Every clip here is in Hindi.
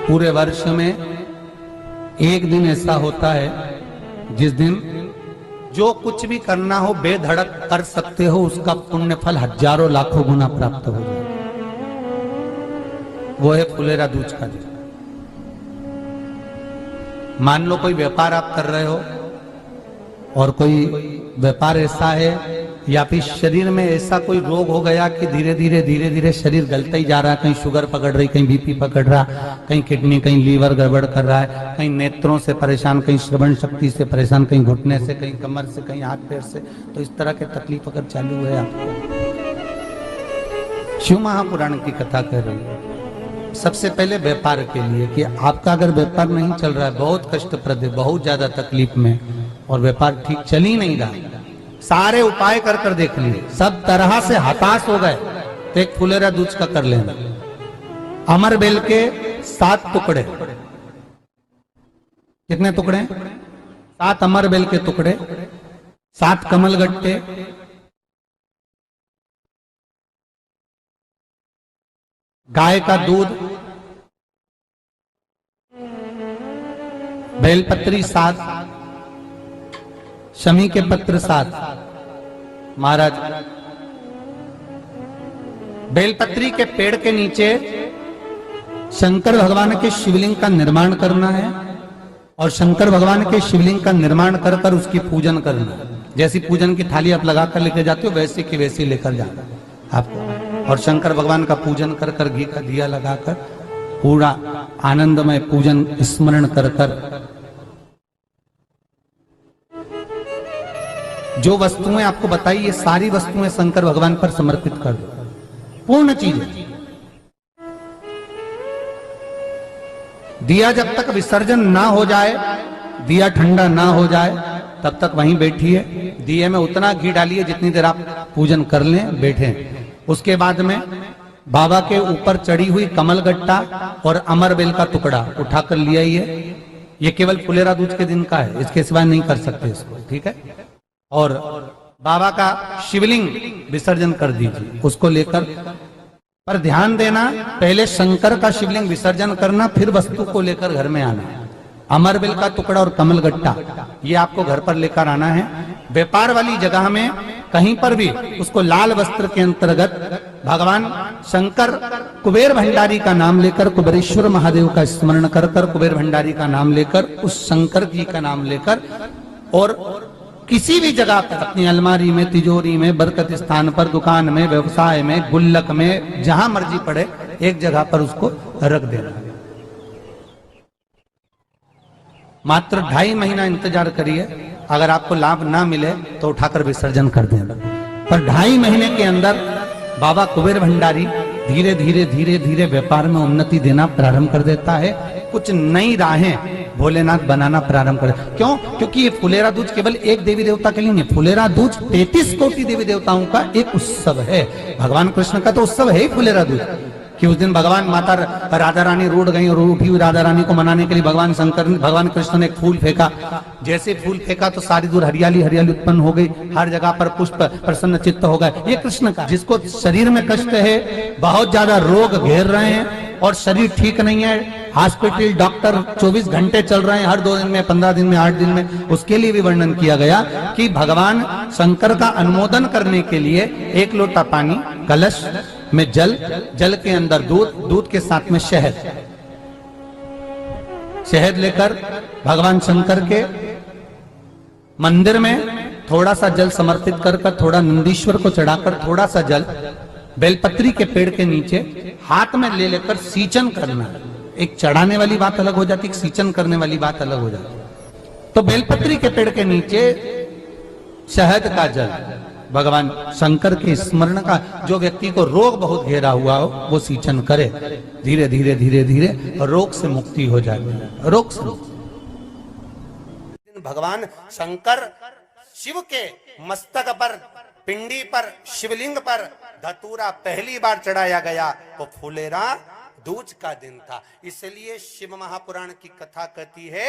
पूरे वर्ष में एक दिन ऐसा होता है जिस दिन जो कुछ भी करना हो बेधड़क कर सकते हो, उसका पुण्य फल हजारों लाखों गुना प्राप्त हो जाए। वो है फुलेरा दूज का दिन। मान लो कोई व्यापार आप कर रहे हो और कोई व्यापार ऐसा है या फिर शरीर में ऐसा कोई रोग हो गया कि धीरे धीरे शरीर गलता ही जा रहा है। कहीं शुगर पकड़ रही, कहीं बीपी पकड़ रहा, कहीं किडनी, कहीं लीवर गड़बड़ कर रहा है, कहीं नेत्रों से परेशान, कहीं श्रवण शक्ति से परेशान, कहीं घुटने से, कहीं कमर से, कहीं हाथ पैर से। तो इस तरह के तकलीफ अगर चालू है आपको, शिव महापुराण की कथा कह रही है। सबसे पहले व्यापार के लिए कि आपका अगर व्यापार नहीं चल रहा है, बहुत कष्टप्रद है, बहुत ज्यादा तकलीफ में, और व्यापार ठीक चल ही नहीं रहा, सारे उपाय कर कर देख लिए, सब तरह से हताश हो गए, तो एक फुलेरा दूज का कर लेना। अमर बेल के 7 टुकड़े। कितने टुकड़े? 7 अमर बेल के टुकड़े, 7 कमल गट्टे, गाय का दूध, बेलपत्री 7, शमी के पत्र 7। महाराज, बेलपत्री के पेड़ के नीचे शंकर भगवान के शिवलिंग का निर्माण करना है, और शंकर भगवान के शिवलिंग का निर्माण कर कर उसकी पूजन करना है। जैसी पूजन की थाली आप लगाकर लेकर जाते हो, वैसे की वैसी लेकर जाना आपको, और शंकर भगवान का पूजन कर कर, घी का दिया लगाकर पूरा आनंदमय पूजन स्मरण कर कर, जो वस्तुएं आपको बताई, ये सारी वस्तुएं शंकर भगवान पर समर्पित कर दो, पूर्ण चीजें। दिया जब तक विसर्जन ना हो जाए, दिया ठंडा ना हो जाए, तब तक वहीं बैठिए। दिए में उतना घी डालिए जितनी देर आप पूजन कर लें, बैठे। उसके बाद में बाबा के ऊपर चढ़ी हुई कमल गट्टा और अमर बेल का टुकड़ा उठाकर ले आइए। ये केवल फुलेरा दूज के दिन का है, इसके सिवाय नहीं कर सकते इसको, ठीक है। और बाबा का शिवलिंग विसर्जन कर दीजिए, उसको लेकर। पर ध्यान देना, पहले शंकर का शिवलिंग विसर्जन करना, फिर वस्तु को लेकर घर में आना। अमर बेल का टुकड़ा और कमल गट्टा ये आपको घर पर लेकर आना है। व्यापार वाली जगह में कहीं पर भी उसको लाल वस्त्र के अंतर्गत भगवान शंकर, कुबेर भंडारी का नाम लेकर, कुबेरेश्वर महादेव का स्मरण कर कर, कुबेर भंडारी का नाम लेकर, उस शंकर जी का नाम लेकर, और किसी भी जगह पर अपनी अलमारी में, तिजोरी में, बरकत स्थान पर, दुकान में, व्यवसाय में, गुल्लक में, जहां मर्जी पड़े, एक जगह पर उसको रख देना। मात्र 2.5 महीना इंतजार करिए, अगर आपको लाभ ना मिले तो उठाकर विसर्जन कर देना। पर 2.5 महीने के अंदर बाबा कुबेर भंडारी धीरे धीरे व्यापार में उन्नति देना प्रारंभ कर देता है। कुछ नई राहें भोलेनाथ बनाना प्रारंभ कर। क्यों? क्योंकि ये फुलेरा दूज केवल एक देवी देवता के लिए नहीं, फुलेरा दूज 33 कोटि देवी देवताओं का एक उत्सव है। भगवान कृष्ण का तो उत्सव है ही फुलेरा दूज, कि उस दिन भगवान माता राधा रानी रूठ गई, और उठी हुई राधा रानी को मनाने के लिए भगवान कृष्ण ने एक फूल फेंका। जैसे फूल फेंका तो सारी दूर हरियाली उत्पन्न हो गई, हर जगह पर पुष्प प्रसन्न चित्त हो गए। ये कृष्ण का, जिसको शरीर में कष्ट है, बहुत ज्यादा रोग घेर रहे हैं और शरीर ठीक नहीं है, हॉस्पिटल डॉक्टर 24 घंटे चल रहे हैं, हर 2 दिन में, 15 दिन में, 8 दिन में, उसके लिए भी वर्णन किया गया कि भगवान शंकर का अनुमोदन करने के लिए 1 लोटा पानी, कलश में जल, जल के अंदर दूध, दूध के साथ में शहद, शहद लेकर भगवान शंकर के मंदिर में थोड़ा सा जल समर्पित कर कर, थोड़ा नंदीश्वर को चढ़ाकर, थोड़ा सा जल बेलपत्री के पेड़ के नीचे हाथ में ले लेकर सींचन करना। एक चढ़ाने वाली बात अलग हो जाती, एक सींचन करने वाली बात अलग हो जाती। तो बेलपत्री के पेड़ के नीचे शहद का जल, भगवान शंकर के स्मरण का, जो व्यक्ति को रोग बहुत घेरा हुआ हो वो सींचन करे, धीरे धीरे रोग से मुक्ति हो जाए। रोग से भगवान शंकर शिव के मस्तक पर, पिंडी पर, शिवलिंग पर धतूरा पहली बार चढ़ाया गया तो फुलेरा दूज का दिन था। इसलिए शिव महापुराण की कथा कहती है,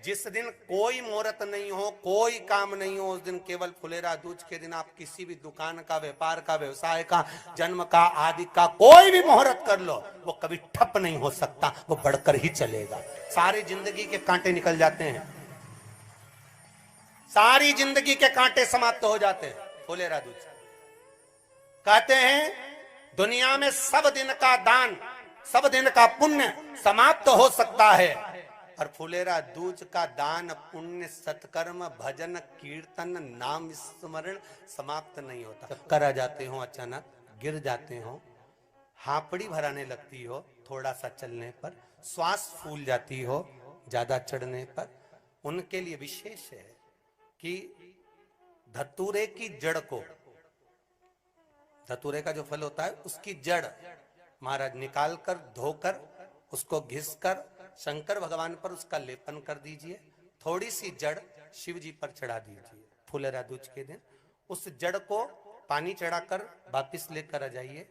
जिस दिन कोई मुहूर्त नहीं हो, कोई काम नहीं हो, उस दिन केवल फुलेरा दूज के दिन आप किसी भी दुकान का, व्यापार का, व्यवसाय का, जन्म का, आदि का कोई भी मुहूर्त कर लो, वो कभी ठप नहीं हो सकता, वो बढ़कर ही चलेगा। सारी जिंदगी के कांटे निकल जाते हैं, सारी जिंदगी के कांटे समाप्त हो जाते हैं फुलेरा दूज। कहते हैं दुनिया में सब दिन का दान, सब दिन का पुण्य समाप्त हो सकता है, और फुलेरा दूज का दान, पुण्य, सत्कर्म, भजन, कीर्तन, नाम स्मरण समाप्त नहीं होता। चक्कर आ जाते हो, अचानक गिर जाते हो, हापड़ी भराने लगती हो थोड़ा सा चलने पर, श्वास फूल जाती हो ज्यादा चढ़ने पर, उनके लिए विशेष है कि धतूरे की जड़ को, धतूरे का जो फल होता है उसकी जड़ महाराज निकाल कर, धोकर, उसको घिस कर शंकर भगवान पर उसका लेपन कर दीजिए। थोड़ी सी जड़ शिव जी पर चढ़ा दीजिए फुलेरा दूज के दिन। उस जड़ को पानी चढ़ाकर वापिस लेकर आ जाइए।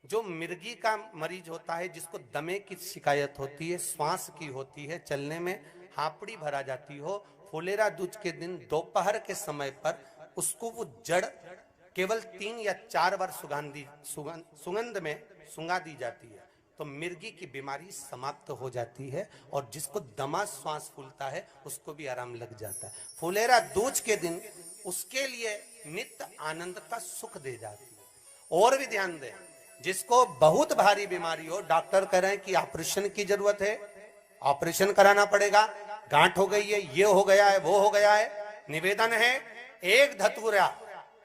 जो मिर्गी का मरीज होता है, जिसको दमे की शिकायत होती है, श्वास की होती है, चलने में हापड़ी भरा जाती हो, फुलेरा दूज के दिन दोपहर के समय पर उसको वो जड़ केवल 3 या 4 बार सुगंध में सुंगा दी जाती है, तो मिर्गी की बीमारी समाप्त हो जाती है, और जिसको दमा श्वास फूलता है उसको भी आराम लग जाता है। फुलेरा दूज के दिन उसके लिए नित्य आनंद का सुख दे जाती है। और भी ध्यान दें, जिसको बहुत भारी बीमारी हो, डॉक्टर कह रहे हैं कि ऑपरेशन की जरूरत है, ऑपरेशन कराना पड़ेगा, गांठ हो गई है, ये हो गया है, वो हो गया है, निवेदन है एक धतूरा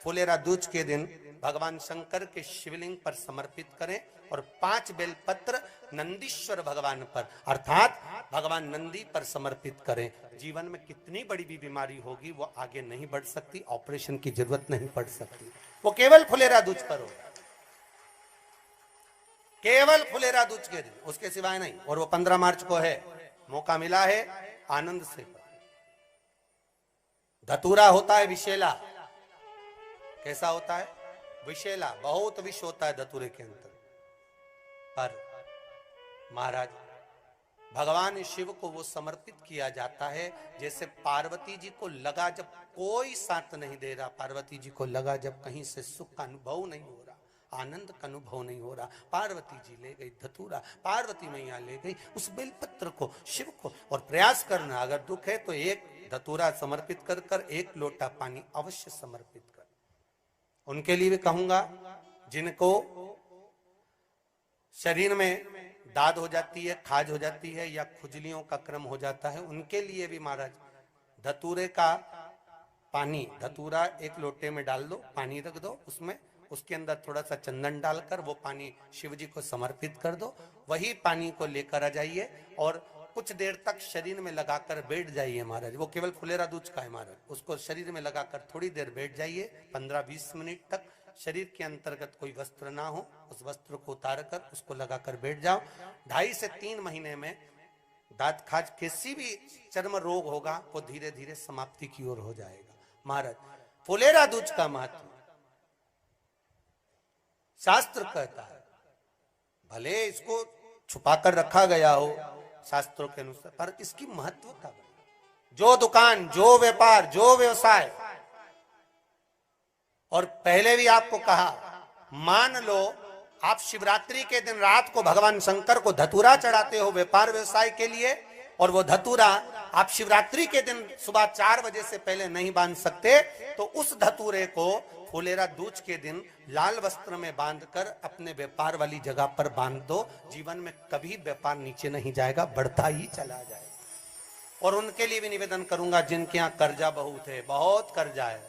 फुलेरा दूज के दिन भगवान शंकर के शिवलिंग पर समर्पित करें, और 5 बेलपत्र नंदीश्वर भगवान पर अर्थात भगवान नंदी पर समर्पित करें। जीवन में कितनी बड़ी भी बीमारी होगी वो आगे नहीं बढ़ सकती, ऑपरेशन की जरूरत नहीं पड़ सकती, वो केवल फुलेरा दूज पर होगा, केवल फुलेरा दूज के दिन, उसके सिवाय नहीं। और वो 15 मार्च को है, मौका मिला है, आनंद से। धतूरा होता है विषैला, कैसा होता है? विषैला, बहुत विष होता है धतूरे के अंदर। पर महाराज भगवान शिव को वो समर्पित किया जाता है जैसे पार्वती जी को लगा, जब कोई साथ नहीं दे रहा, पार्वती जी को लगा जब कहीं से सुख का अनुभव नहीं हो रहा, आनंद का अनुभव नहीं हो रहा, पार्वती जी ले गई धतूरा, पार्वती मैया ले गई उस बेलपत्र को शिव को। और प्रयास करना, अगर दुख है तो एक धतूरा समर्पित कर कर 1 लोटा पानी अवश्य समर्पित कर। उनके लिए भी कहूंगा जिनको शरीर में दाद हो जाती है, खाज हो जाती है, या खुजलियों का क्रम हो जाता है, उनके लिए भी महाराज धतूरे का पानी, धतूरा 1 लोटे में डाल दो, पानी रख दो उसमें, उसके अंदर थोड़ा सा चंदन डालकर वो पानी शिव जी को समर्पित कर दो। वही पानी को लेकर आ जाइए और कुछ देर तक शरीर में लगाकर बैठ जाइए महाराज। वो केवल फुलेरा दूज का है महाराज, उसको शरीर में लगाकर थोड़ी देर बैठ जाइए, 15-20 मिनट तक। शरीर के अंतर्गत कोई वस्त्र ना हो, उस वस्त्र को उतार कर उसको लगाकर बैठ जाओ। 2.5 से 3 महीने में दांत खाज, किसी भी चर्म रोग होगा वो धीरे धीरे समाप्ति की ओर हो जाएगा। महाराज फुलेरा दूज का महत्व शास्त्र कहता है, भले इसको छुपाकर रखा गया हो शास्त्रों के अनुसार, पर इसकी महत्वता, जो दुकान, जो व्यापार, जो व्यवसाय, और पहले भी आपको कहा, मान लो आप शिवरात्रि के दिन रात को भगवान शंकर को धतूरा चढ़ाते हो व्यापार व्यवसाय के लिए, और वो धतूरा आप शिवरात्रि के दिन सुबह 4 बजे से पहले नहीं बांध सकते, तो उस धतूरे को फुलेरा दूज के दिन लाल वस्त्र में बांधकर अपने व्यापार वाली जगह पर बांध दो। जीवन में कभी व्यापार नीचे नहीं जाएगा, बढ़ता ही चला जाएगा। और उनके लिए भी निवेदन करूंगा जिनके यहाँ कर्जा बहुत है, बहुत कर्जा है,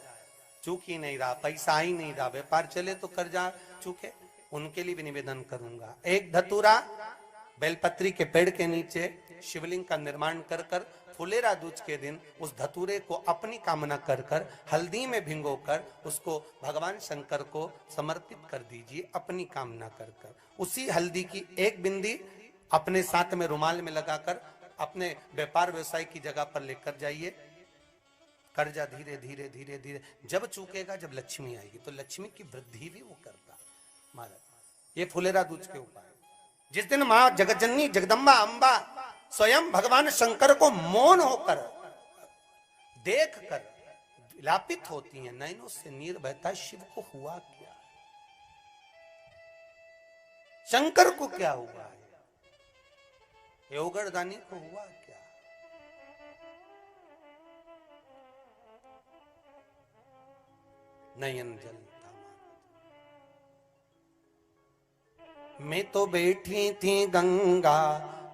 चूक ही नहीं रहा, पैसा ही नहीं रहा, व्यापार चले तो कर्जा चूके, उनके लिए भी निवेदन करूंगा। एक धतूरा बेलपत्री के पेड़ के नीचे शिवलिंग का निर्माण कर कर फुलेरा दूज के दिन उस धतूरे को अपनी कामना कर कर हल्दी में भिंगोकर उसको भगवान शंकर को समर्पित कर दीजिए अपनी कामना कर कर। उसी हल्दी की 1 बिंदी अपने साथ में रुमाल में लगाकर अपने व्यापार व्यवसाय की जगह पर लेकर जाइए। कर्जा धीरे धीरे धीरे धीरे जब चूकेगा, जब लक्ष्मी आएगी, तो लक्ष्मी की वृद्धि भी वो करता है महाराज। ये फुलेरा दूज के उपाय। जिस दिन माँ जगतजननी जगदम्बा अम्बा स्वयं भगवान शंकर को मौन होकर देखकर विलापित होती हैं, नैनों से नीर बहता है, शिव को हुआ क्या, शंकर को क्या हुआ है, योगरदानी को हुआ क्या। नयन जलता मैं तो बैठी थी गंगा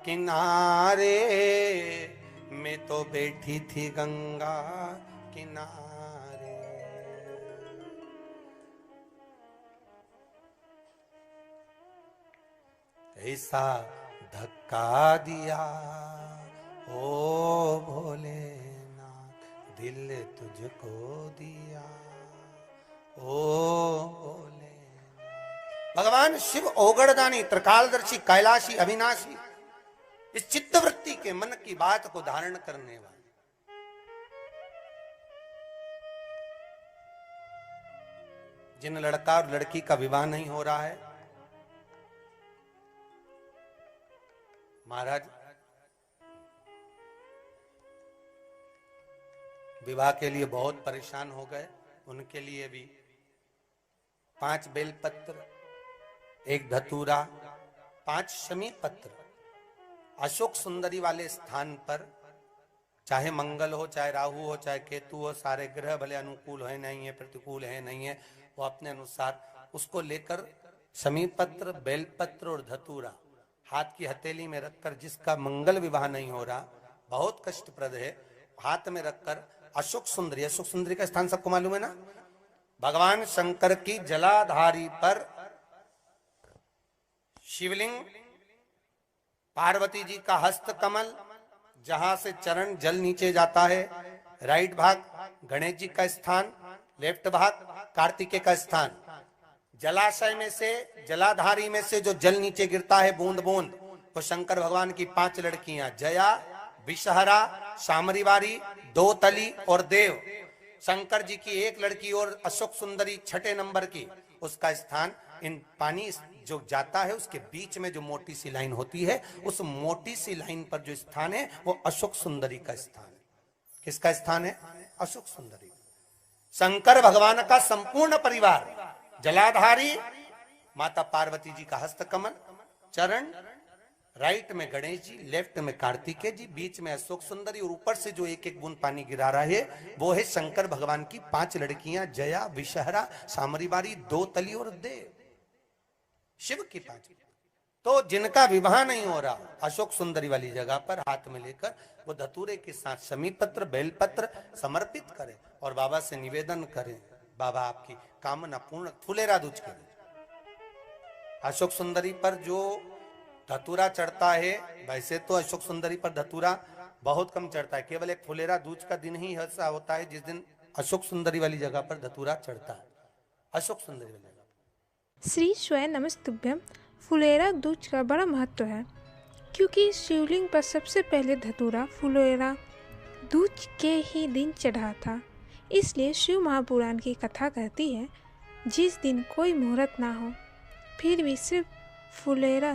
किनारे, मैं तो बैठी थी गंगा किनारे, ऐसा धक्का दिया ओ भोलेनाथ, दिल तुझको दिया ओ भोले। भगवान शिव ओगड़दानी, त्रिकालदर्शी, कैलाशी, अविनाशी, इस चित्तवृत्ति के मन की बात को धारण करने वाले, जिन लड़का और लड़की का विवाह नहीं हो रहा है, महाराज विवाह के लिए बहुत परेशान हो गए, उनके लिए भी 5 बेलपत्र, 1 धतूरा, 5 शमी पत्र अशोक सुंदरी वाले स्थान पर, चाहे मंगल हो, चाहे राहु हो, चाहे केतु हो, सारे ग्रह भले अनुकूल है नहीं है, प्रतिकूल है नहीं है, वो अपने अनुसार उसको लेकर शमी पत्र, बेलपत्र और धतूरा हाथ की हथेली में रखकर, जिसका मंगल विवाह नहीं हो रहा, बहुत कष्टप्रद है, हाथ में रखकर अशोक सुंदरी, अशोक सुंदरी का स्थान सबको मालूम है ना, भगवान शंकर की जलाधारी पर शिवलिंग, पार्वती जी का हस्त कमल, जहां से चरण जल नीचे जाता है, राइट भाग गणेश जी का स्थान, लेफ्ट भाग कार्तिकेय का स्थान, जलाशय में से, जलाधारी में से जो जल नीचे गिरता है बूंद बूंद, वो शंकर भगवान की 5 लड़कियां, जया, विषहरा, शामरीवारी, दोतली और देव, शंकर जी की 1 लड़की और अशोक सुंदरी 6 नंबर की, उसका स्थान, इन पानी जो जाता है उसके बीच में जो मोटी सी लाइन होती है, उस मोटी सी लाइन पर जो स्थान है वो अशोक सुंदरी का स्थान है। किसका स्थान है? अशोक सुंदरी। शंकर भगवान का संपूर्ण परिवार, जलाधारी माता पार्वती जी का हस्तकमल, चरण, राइट में गणेश जी, लेफ्ट में कार्तिकेय जी, बीच में अशोक सुंदरी, और ऊपर से जो 1-1 बूंद पानी गिरा रहा है वो है शंकर भगवान की 5 लड़कियां, जया, विषहरा, सामरीवारी, दोतली और देव, शिव की 5। तो जिनका विवाह नहीं हो रहा, अशोक सुंदरी वाली जगह पर हाथ में लेकर वो धतूरे के साथ शमी पत्र, बेलपत्र समर्पित करें और बाबा से निवेदन करें, बाबा आपकी कामना पूर्ण, फुलेरा दूज करें। अशोक सुंदरी पर जो धतूरा चढ़ता है, वैसे तो अशोक सुंदरी पर धतूरा बहुत कम चढ़ता है, केवल एक फुलेरा दूज का दिन ही ऐसा होता है जिस दिन अशोक सुंदरी वाली जगह पर धतूरा चढ़ता है, अशोक सुंदरी वाली जगह। श्री स्वयं नमस्तुभ्यम। फुलेरा दूज का बड़ा महत्व है, क्योंकि शिवलिंग पर सबसे पहले धतूरा फुलेरा दूज के ही दिन चढ़ा था। इसलिए शिव महापुराण की कथा कहती है, जिस दिन कोई मुहूर्त ना हो, फिर भी सिर्फ फुलेरा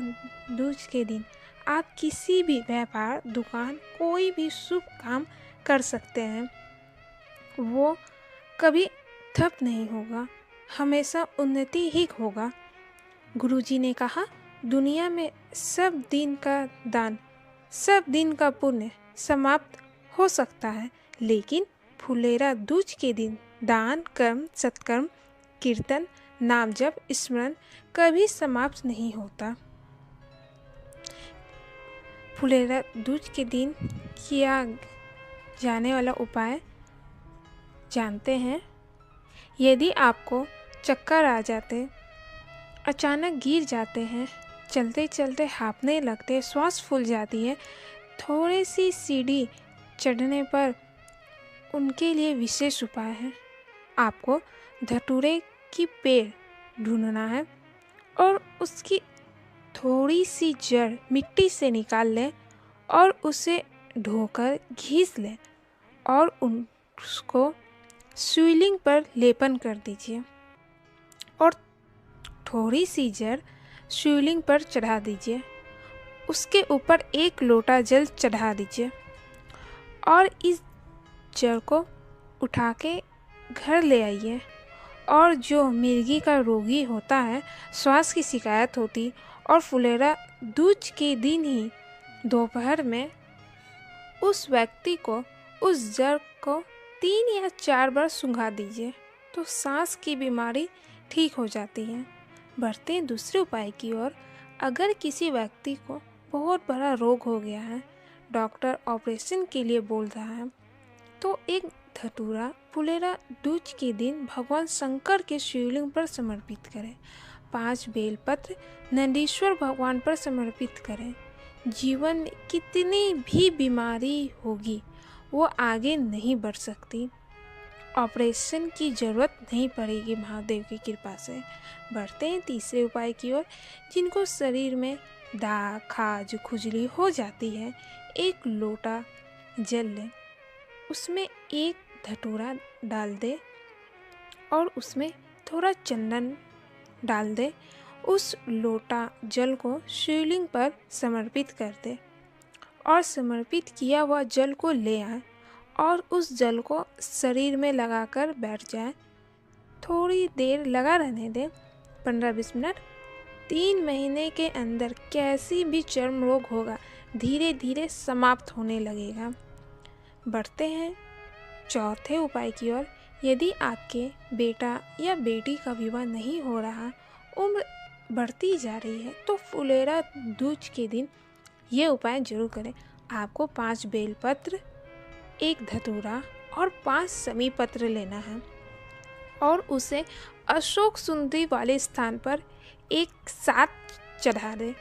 दूज के दिन आप किसी भी व्यापार, दुकान, कोई भी शुभ काम कर सकते हैं। वो कभी ठप नहीं होगा, हमेशा उन्नति ही होगा। गुरुजी ने कहा, दुनिया में सब दिन का दान, सब दिन का पुण्य समाप्त हो सकता है, लेकिन फुलेरा दूज के दिन दान, कर्म, सत्कर्म, कीर्तन, नाम जप, स्मरण कभी समाप्त नहीं होता। फुलेरा दूज के दिन किया जाने वाला उपाय जानते हैं। यदि आपको चक्कर आ जाते, अचानक गिर जाते हैं, चलते चलते हाँफने लगते, श्वास फूल जाती है, थोड़ी सी सीढ़ी चढ़ने पर, उनके लिए विशेष उपाय है। आपको धतूरे की पेड़ ढूंढना है और उसकी थोड़ी सी जड़ मिट्टी से निकाल लें और उसे धोकर घिस लें और उसको शिवलिंग पर लेपन कर दीजिए और थोड़ी सी जड़ शिवलिंग पर चढ़ा दीजिए उसके ऊपर 1 लोटा जल चढ़ा दीजिए और इस जल को उठा के घर ले आइए। और जो मिर्गी का रोगी होता है, श्वास की शिकायत होती और फुलेरा दूज के दिन ही दोपहर में उस व्यक्ति को उस जल को 3 या 4 बार सूंघा दीजिए तो सांस की बीमारी ठीक हो जाती है। बढ़ते हैं दूसरे उपाय की ओर। अगर किसी व्यक्ति को बहुत बड़ा रोग हो गया है, डॉक्टर ऑपरेशन के लिए बोल रहा है, तो एक धतूरा फुलेरा दूज के दिन भगवान शंकर के शिवलिंग पर समर्पित करें। 5 बेलपत्र नंदीश्वर भगवान पर समर्पित करें। जीवन में कितनी भी बीमारी होगी वो आगे नहीं बढ़ सकती। ऑपरेशन की ज़रूरत नहीं पड़ेगी महादेव की कृपा से। बढ़ते हैं तीसरे उपाय की ओर। जिनको शरीर में दाग, खाज, खुजली हो जाती है, 1 लोटा जल लें, उसमें 1 धतूरा डाल दे और उसमें थोड़ा चंदन डाल दे। उस लोटा जल को शिवलिंग पर समर्पित कर दे और समर्पित किया हुआ जल को ले आए और उस जल को शरीर में लगाकर बैठ जाए। थोड़ी देर लगा रहने दें, 15-20 मिनट। 3 महीने के अंदर कैसी भी चर्म रोग होगा धीरे धीरे समाप्त होने लगेगा। बढ़ते हैं चौथे उपाय की ओर। यदि आपके बेटा या बेटी का विवाह नहीं हो रहा, उम्र बढ़ती जा रही है, तो फुलेरा दूज के दिन ये उपाय जरूर करें। आपको 5 बेलपत्र, 1 धतूरा और 5 समी पत्र लेना है और उसे अशोक सुंदरी वाले स्थान पर एक साथ चढ़ा दे।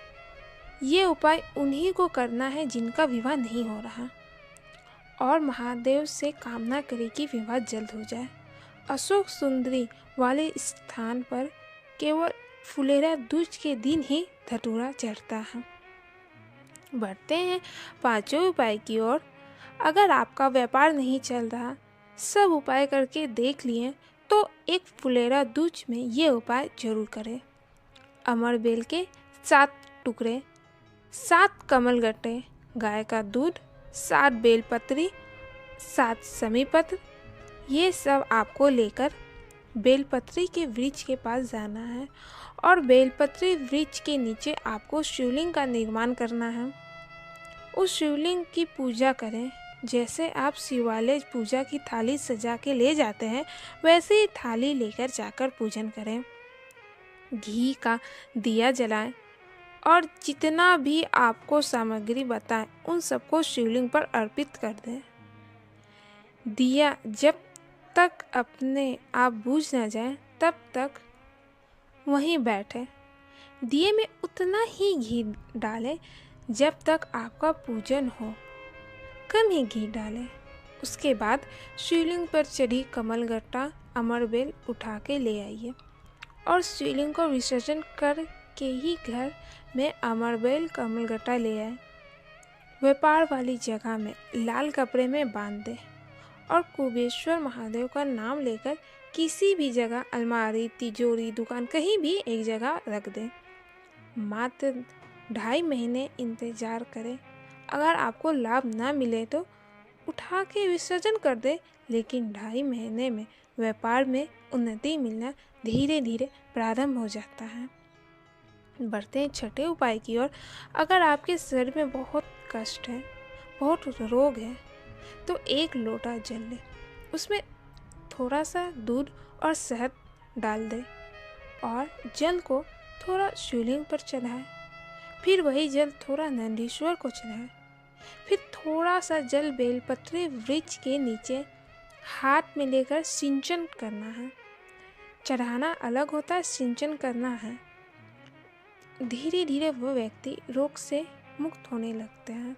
ये उपाय उन्हीं को करना है जिनका विवाह नहीं हो रहा और महादेव से कामना करें कि विवाह जल्द हो जाए। अशोक सुंदरी वाले स्थान पर केवल फुलेरा दूज के दिन ही धतूरा चढ़ता है। बढ़ते हैं 5वें उपाय की ओर। अगर आपका व्यापार नहीं चल रहा, सब उपाय करके देख लिए, तो एक फुलेरा दूज में ये उपाय जरूर करें। अमरबेल के 7 टुकड़े, 7 कमलगट्टे, गाय का दूध, 7 बेलपत्री, 7 समीपत्र, ये सब आपको लेकर बेलपत्री के वृक्ष के पास जाना है और बेलपत्री वृक्ष के नीचे आपको शिवलिंग का निर्माण करना है। उस शिवलिंग की पूजा करें। जैसे आप शिवालय पूजा की थाली सजा के ले जाते हैं, वैसे ही थाली लेकर जाकर पूजन करें। घी का दिया जलाएं और जितना भी आपको सामग्री बताएं उन सबको शिवलिंग पर अर्पित कर दें। दिया जब तक अपने आप बुझ न जाए तब तक वहीं बैठे। दिए में उतना ही घी डालें जब तक आपका पूजन हो, कम ही घी डालें। उसके बाद शिवलिंग पर चढ़ी कमलगट्टा अमरबेल उठा के ले आइए और शिवलिंग को विसर्जन करके ही घर में अमरबेल कमलगट्टा ले आए। व्यापार वाली जगह में लाल कपड़े में बांध दें और कुबेश्वर महादेव का नाम लेकर किसी भी जगह, अलमारी, तिजोरी, दुकान, कहीं भी एक जगह रख दें। मात्र 2.5 महीने इंतजार करें। अगर आपको लाभ ना मिले तो उठा के विसर्जन कर दे, लेकिन 2.5 महीने में व्यापार में उन्नति मिलना धीरे धीरे प्रारंभ हो जाता है। बढ़ते हैं 6ठे उपाय की ओर। अगर आपके शरीर में बहुत कष्ट है, बहुत रोग है, तो 1 लोटा जल ले, उसमें थोड़ा सा दूध और शहद डाल दे और जल को थोड़ा शिवलिंग पर चढ़ाए। फिर वही जल थोड़ा नंदीश्वर को चढ़ाए। फिर थोड़ा सा जल बेलपत्री वृक्ष के नीचे हाथ में लेकर सिंचन करना है। चढ़ाना अलग होता है, सिंचन करना है। धीरे धीरे वह व्यक्ति रोग से मुक्त होने लगते हैं।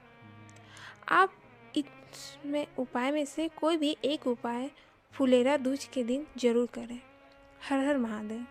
आप इसमें उपाय में से कोई भी एक उपाय फुलेरा दूज के दिन जरूर करें। हर हर महादेव।